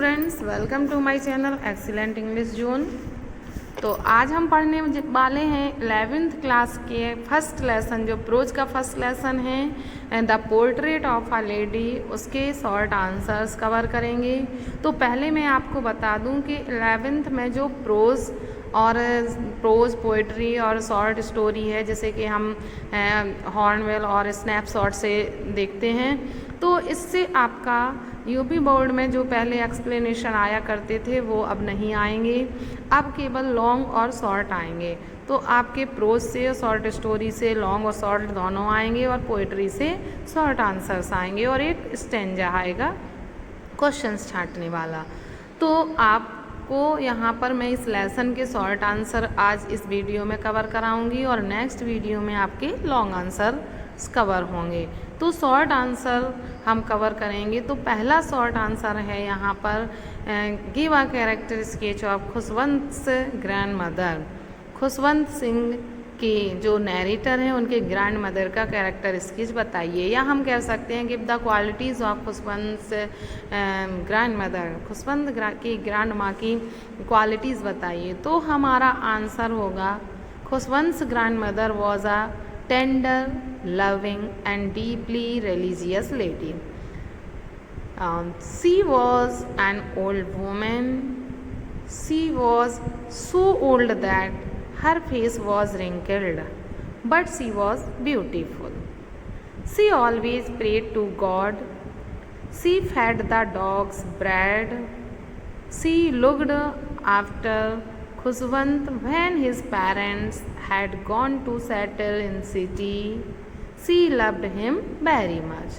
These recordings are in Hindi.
Students, welcome to my channel excellent English zone. तो आज हम पढ़ने वाले हैं 11th क्लास के फर्स्ट लेसन, जो प्रोज का फर्स्ट लेसन है the portrait of a lady, उसके शॉर्ट आंसर्स कवर करेंगे। तो पहले मैं आपको बता दूं कि 11th में जो प्रोज पोइट्री और शॉर्ट स्टोरी है, जैसे कि हम हॉर्नवेल और स्नैपशॉट से देखते हैं, तो इससे आपका यूपी बोर्ड में जो पहले एक्सप्लेनेशन आया करते थे वो अब नहीं आएंगे, अब केवल लॉन्ग और शॉर्ट आएंगे। तो आपके प्रोज से, शॉर्ट स्टोरी से लॉन्ग और शॉर्ट दोनों आएंगे और पोइट्री से शॉर्ट आंसर्स आएंगे और एक स्टेंजा आएगा क्वेश्चंस छांटने वाला। तो आपको यहाँ पर मैं इस लेसन के शॉर्ट आंसर आज इस वीडियो में कवर कराऊंगी और नेक्स्ट वीडियो में आपके लॉन्ग आंसर कवर होंगे। तो शॉर्ट आंसर हम कवर करेंगे। तो पहला शॉर्ट आंसर है यहाँ पर give a character sketch of Khushwant grand mother. Khushwant Singh के जो नैरेटर हैं उनके ग्रैंड मदर का कैरेक्टर स्केच बताइए, या हम कह सकते हैं give the qualities of Khushwant grand mother. Khushwant की ग्रैंड माँ की क्वालिटीज़ बताइए। तो हमारा आंसर होगा Khushwant grand mother was a tender, loving and deeply religious lady. She was an old woman. She was so old that her face was wrinkled, but she was beautiful. She always prayed to God. She fed the dogs bread. She looked after Khushwant when his parents had gone to settle in city. She loved him very much.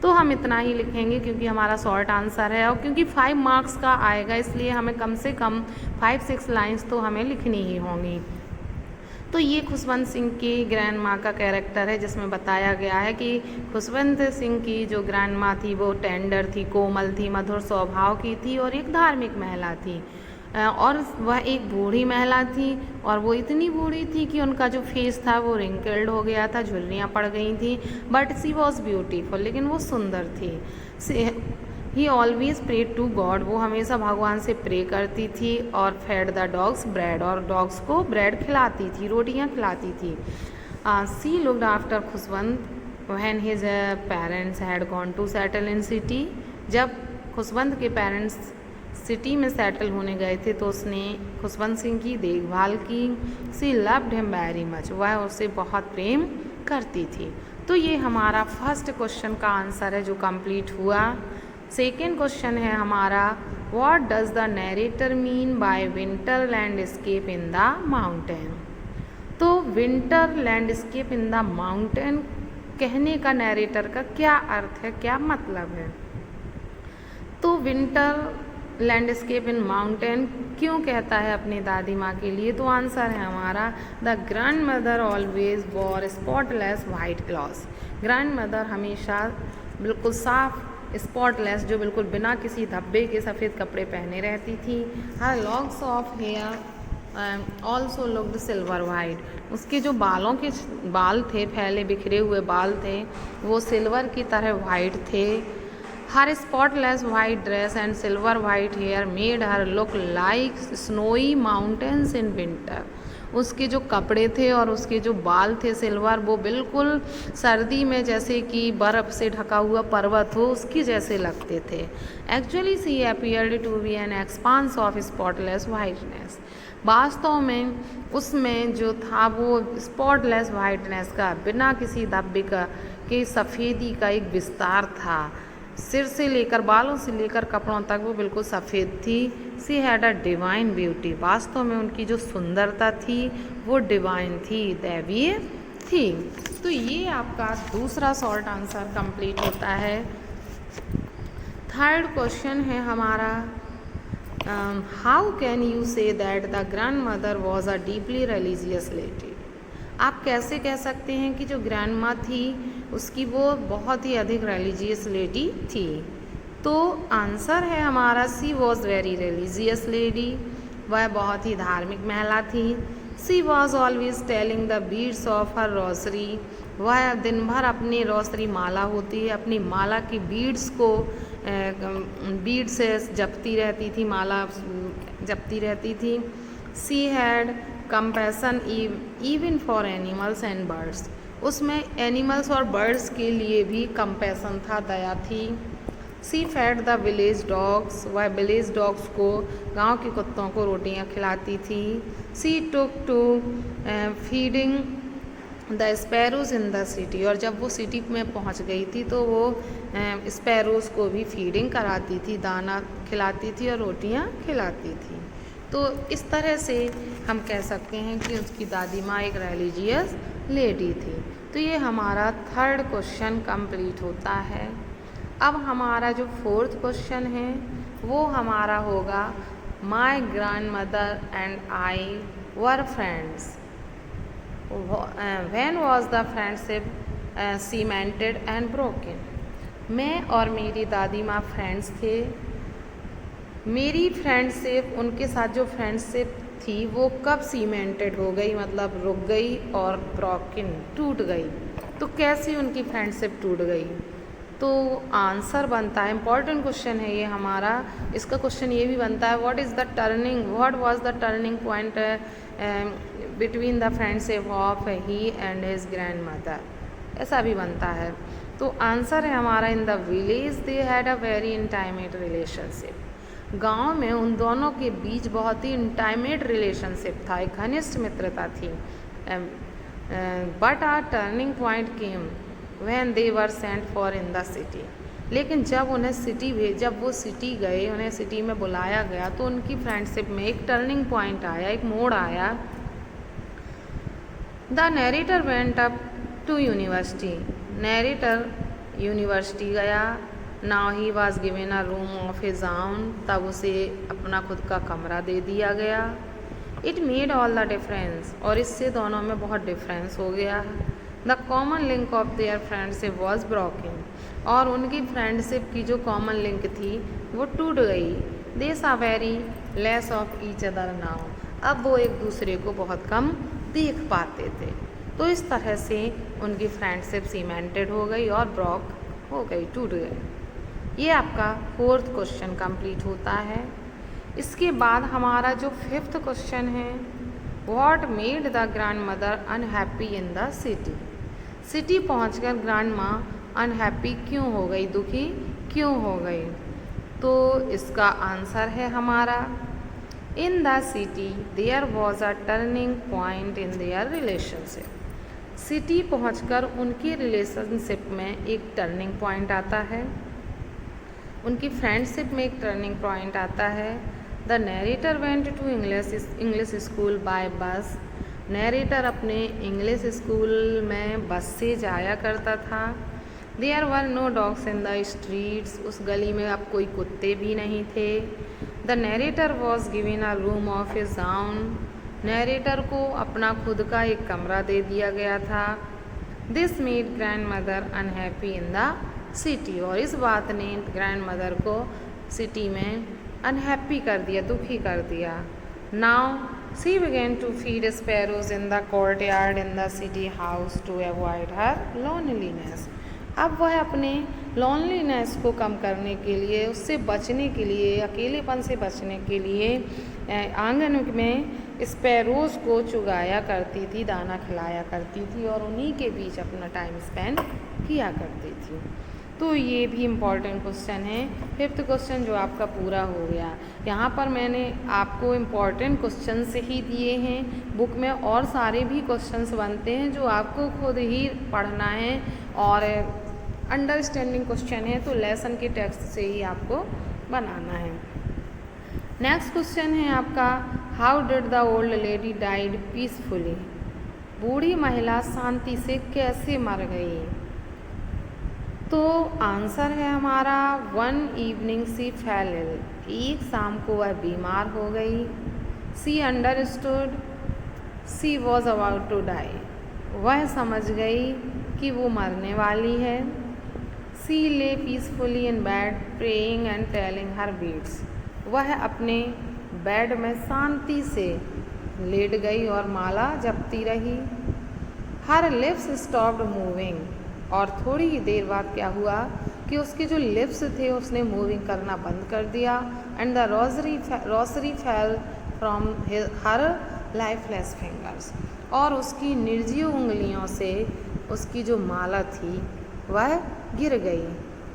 तो हम इतना ही लिखेंगे क्योंकि हमारा शॉर्ट आंसर है और क्योंकि 5 मार्क्स का आएगा, इसलिए हमें कम से कम 5-6 लाइंस तो हमें लिखनी ही होंगी। तो ये खुशवंत सिंह की ग्रैंड माँ का कैरेक्टर है, जिसमें बताया गया है कि खुशवंत सिंह की जो ग्रैंड माँ थी वो टेंडर थी, कोमल थी, मधुर स्वभाव की थी और एक धार्मिक महिला थी। और वह एक बूढ़ी महिला थी और वो इतनी बूढ़ी थी कि उनका जो फेस था वो रिंकल्ड हो गया था, झुर्रियाँ पड़ गई थी, बट सी वॉज ब्यूटीफुल, लेकिन वो सुंदर थी। He always prayed to God, वो हमेशा भगवान से प्रे करती थी और फेड द डॉग्स ब्रेड, और डॉग्स को ब्रेड खिलाती थी, रोटियाँ खिलाती थी। She looked after Khushwant when his parents had gone to settle in city. जब खुशवंत के पेरेंट्स सिटी में सेटल होने गए थे तो उसने खुशवंत सिंह की देखभाल की। सी लव्ड हिम वेरी मच, वह उससे बहुत प्रेम करती थी। तो ये हमारा फर्स्ट क्वेश्चन का आंसर है जो कंप्लीट हुआ। सेकेंड क्वेश्चन है हमारा what does the narrator mean by winter landscape in the mountain. तो winter landscape in the mountain कहने का नैरेटर का क्या अर्थ है, क्या मतलब है। तो विंटर लैंडस्केप इन माउंटेन क्यों कहता है अपनी दादी माँ के लिए। तो आंसर है हमारा the grand mother always war spotless white clothes. Grand mother हमेशा बिल्कुल साफ, स्पॉटलेस, जो बिल्कुल बिना किसी धब्बे के सफ़ेद कपड़े पहने रहती थी। Her locks of hair also looked silver white, उसके जो बाल थे, फैले बिखरे हुए बाल थे, वो सिल्वर की तरह वाइट थे। Her spotless white dress and silver white hair made her look like snowy mountains in winter. उसके जो कपड़े थे और उसके जो बाल थे सिल्वर, वो बिल्कुल सर्दी में जैसे कि बर्फ़ से ढका हुआ पर्वत हो उसकी जैसे लगते थे। Actually she appeared to be an expanse of spotless whiteness. वास्तव में उसमें जो था वो स्पॉटलेस वाइटनेस का, बिना किसी धब्बे का के सफ़ेदी का एक विस्तार था। सिर से लेकर, बालों से लेकर कपड़ों तक वो बिल्कुल सफ़ेद थी। She had a divine beauty, वास्तव में उनकी जो सुंदरता थी वो डिवाइन थी, दैवीय थी। तो ये आपका दूसरा शॉर्ट आंसर कंप्लीट होता है। थर्ड क्वेश्चन है हमारा how can you say that the grand mother was a deeply religious lady. आप कैसे कह सकते हैं कि जो ग्रैंड माँ थी उसकी वो बहुत ही अधिक रिलीजियस लेडी थी। तो आंसर है हमारा she was very religious lady, वह बहुत ही धार्मिक महिला थी। She was always telling the beads of her rosary, वह दिन भर अपनी रोसरी माला होती है, अपनी माला की बीड्स को बीड से जपती रहती थी, माला जपती रहती थी। She had compassion even for animals and birds, उसमें एनिमल्स और बर्ड्स के लिए भी कंपैशन था, दया थी। She fed the village dogs, वह विलेज डॉग्स को, गांव के कुत्तों को रोटियां खिलाती थी। She took to feeding the sparrows in the city, और जब वो सिटी में पहुंच गई थी तो वो स्पैरोज को भी फीडिंग कराती थी, दाना खिलाती थी और रोटियां खिलाती थी। तो इस तरह से हम कह सकते हैं कि उसकी दादी माँ एक रिलीजियस लेडी थी। तो ये हमारा थर्ड क्वेश्चन कंप्लीट होता है। अब हमारा जो फोर्थ क्वेश्चन है वो हमारा होगा, my grand mother and I were friends, when was the friendship cemented and broken. मैं और मेरी दादी माँ फ्रेंड्स थे। मेरी फ्रेंडशिप, उनके साथ जो फ्रेंडशिप थी वो कब सीमेंटेड हो गई, मतलब रुक गई, और ब्रोकन टूट गई। तो कैसे उनकी फ्रेंडशिप टूट गई? तो आंसर बनता है, इम्पॉर्टेंट क्वेश्चन है ये हमारा। इसका क्वेश्चन ये भी बनता है, what was the turning point between the friendship of he and his grand mother, ऐसा भी बनता है। तो आंसर है हमारा, in the village they had a very intimate relationship. गांव में उन दोनों के बीच बहुत ही इंटाइमेट रिलेशनशिप था, एक घनिष्ठ मित्रता थी। But our turning point came when they were sent for in the city, लेकिन जब उन्हें जब वो सिटी गए, उन्हें सिटी में बुलाया गया, तो उनकी फ्रेंडशिप में एक टर्निंग पॉइंट आया, एक मोड़ आया। The narrator went up to university, narrator university गया। Now he was given a room of his own, तब उसे अपना खुद का कमरा दे दिया गया। It made all the difference, और इससे दोनों में बहुत डिफरेंस हो गया। The common link of their friendship was broken, और उनकी फ्रेंडशिप की जो कॉमन लिंक थी वो टूट गई। दे सा very less of each other now, अब वो एक दूसरे को बहुत कम देख पाते थे। तो इस तरह से उनकी फ्रेंडशिप सीमेंटेड हो गई और ब्रोक हो गई, टूट गई। ये आपका फोर्थ क्वेश्चन कंप्लीट होता है। इसके बाद हमारा जो फिफ्थ क्वेश्चन है, what made the grand mother unhappy in the city, city पहुंचकर ग्रैंड माँ अनहैप्पी क्यों हो गई, दुखी क्यों हो गई? तो इसका आंसर है हमारा, in the city there was a turning point in their relationship. City पहुंचकर उनकी रिलेशनशिप में एक टर्निंग पॉइंट आता है, उनकी फ्रेंडशिप में एक टर्निंग पॉइंट आता है। The narrator went to English school by bus, narrator अपने इंग्लिश स्कूल में बस से जाया करता था। There were no dogs in the streets, उस गली में अब कोई कुत्ते भी नहीं थे। The narrator was given a room of his own, narrator को अपना खुद का एक कमरा दे दिया गया था। This made grand mother unhappy in the city, और इस बात ने ग्रैंड मदर को सिटी में अनहैप्पी कर दिया, दुखी कर दिया। Now she began to feed sparrows in the courtyard in the city house to avoid her loneliness. अब वह अपने loneliness को कम करने के लिए, उससे बचने के लिए, अकेलेपन से बचने के लिए आंगन में स्पैरोज़ को चुगाया करती थी, दाना खिलाया करती थी और उन्हीं के बीच अपना टाइम स्पेंड किया करती थी। तो ये भी इम्पॉर्टेंट क्वेश्चन है, फिफ्थ क्वेश्चन जो आपका पूरा हो गया। यहाँ पर मैंने आपको इम्पॉर्टेंट क्वेश्चन से ही दिए हैं, बुक में और सारे भी क्वेश्चंस बनते हैं जो आपको खुद ही पढ़ना है, और अंडरस्टैंडिंग क्वेश्चन है तो लेसन के टेक्स्ट से ही आपको बनाना है। नेक्स्ट क्वेश्चन है आपका, how did the old lady died peacefully, बूढ़ी महिला शांति से कैसे मर गई? तो आंसर है हमारा, one evening she fell ill, एक शाम को वह बीमार हो गई। She understood she was about to die, वह समझ गई कि वो मरने वाली है। सी ले peacefully in bed praying and telling her beads, वह अपने बेड में शांति से लेट गई और माला जपती रही। हर लिप्स स्टॉप्ड मूविंग, और थोड़ी ही देर बाद क्या हुआ, कि उसके जो लिप्स थे उसने मूविंग करना बंद कर दिया। And the Rossari fell from her lifeless fingers, और उसकी निर्जीव उंगलियों से उसकी जो माला थी वह गिर गई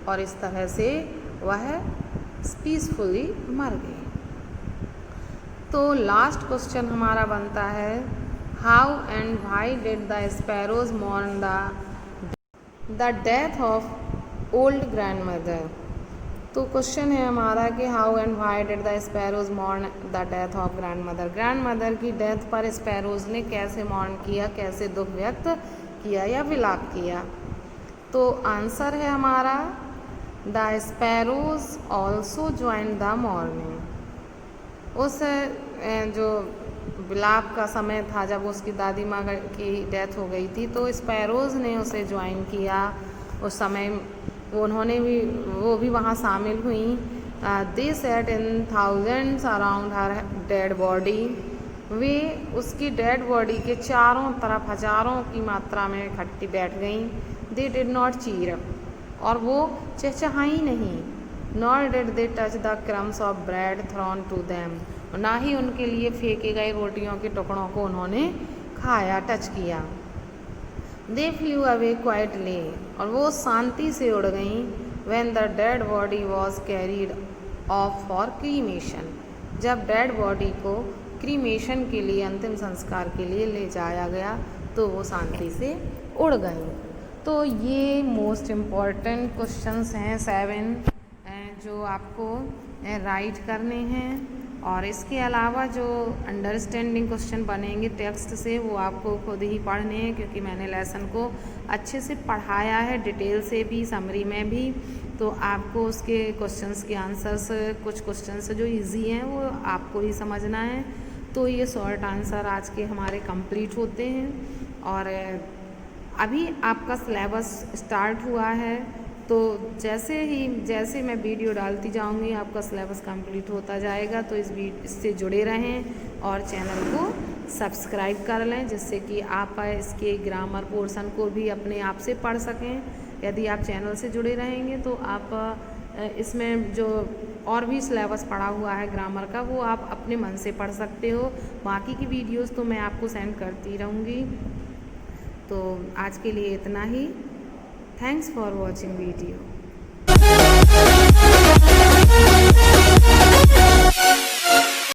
और इस तरह से वह पीसफुली मर गई। तो लास्ट क्वेश्चन हमारा बनता है, how and why did the sparrows mourn the death of old grandmother. तो क्वेश्चन है हमारा कि how and why did the sparrows mourn the death of grandmother. Grandmother की डेथ पर स्पैरोज ने कैसे मॉर्न किया, कैसे दुख व्यक्त किया या विलाप किया। तो आंसर है हमारा, the sparrows also join the morning. उस जो विलाप का समय था जब उसकी दादी माँ की डेथ हो गई थी, तो स्पैरोज ने उसे ज्वाइन किया। उस समय वो भी वहाँ शामिल हुई। They set in thousands around her dead body. वे उसकी डेड बॉडी के चारों तरफ हजारों की मात्रा में इकट्ठी बैठ गईं। They did not cheer up, और वो चहचहाई नहीं। Nor did they touch the crumbs of bread thrown to them, ना ही उनके लिए फेंके गए रोटियों के टुकड़ों को उन्होंने खाया, टच किया। दे फ्लू अवे क्वाइटली, और वो शांति से उड़ गईं। When the dead body was carried of for cremation, जब डेड बॉडी को क्रीमेशन के लिए, अंतिम संस्कार के लिए ले जाया गया तो वो शांति से उड़ गईं। तो ये मोस्ट इम्पॉर्टेंट क्वेश्चंस हैं 7 जो आपको राइट करने हैं। और इसके अलावा जो अंडरस्टैंडिंग क्वेश्चन बनेंगे टेक्स्ट से, वो आपको खुद ही पढ़ने हैं, क्योंकि मैंने लेसन को अच्छे से पढ़ाया है, डिटेल से भी, समरी में भी। तो आपको उसके क्वेश्चंस के आंसर्स, कुछ क्वेश्चंस जो इजी हैं वो आपको ही समझना है। तो ये शॉर्ट आंसर आज के हमारे कंप्लीट होते हैं। और अभी आपका सिलेबस स्टार्ट हुआ है, तो जैसे मैं वीडियो डालती जाऊंगी आपका सिलेबस कंप्लीट होता जाएगा। तो इससे जुड़े रहें और चैनल को सब्सक्राइब कर लें, जिससे कि आप इसके ग्रामर पोर्शन को भी अपने आप से पढ़ सकें। यदि आप चैनल से जुड़े रहेंगे तो आप इसमें जो और भी सिलेबस पढ़ा हुआ है ग्रामर का, वो आप अपने मन से पढ़ सकते हो। बाकी की वीडियोस तो मैं आपको सेंड करती रहूँगी। तो आज के लिए इतना ही। Thanks for watching video.